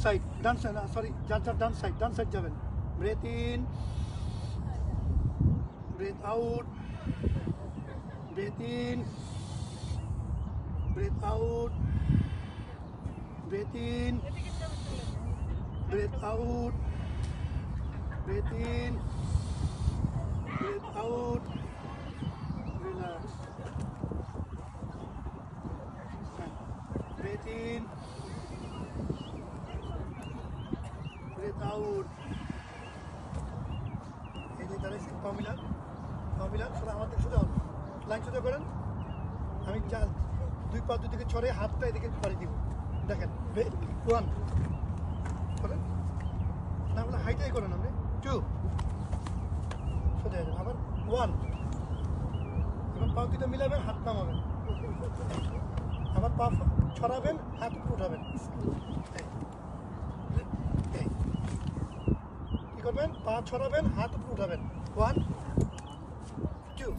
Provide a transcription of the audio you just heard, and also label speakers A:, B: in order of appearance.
A: Side, ডান side, sorry, যার ডান side যাবেন। Breathe in, breathe out, breathe in, breathe out, breathe in, breathe out, breathe in, breathe out, relax. Breathe in, breathe out. এই যে দাঁড়াইছি, পা Milan, সোজা আমার দিকে সোজা হন, লাইন সোজা করেন। আমি দুই পা দুদিকে ছড়ে, হাতটা এদিকে বাড়ি দিব। দেখেন, 1 করেন, না বলে হাইটাই করেন আপনি। 2 সোজা যাবেন, আবার 1। এখন পা দুটো মিলাবেন, হাত নামাবেন, আবার পা ছড়াবেন, হাত উপরে উঠাবেন। কি করবেন? পা ছড়াবেন, হাত উপরে উঠাবেন। 1 2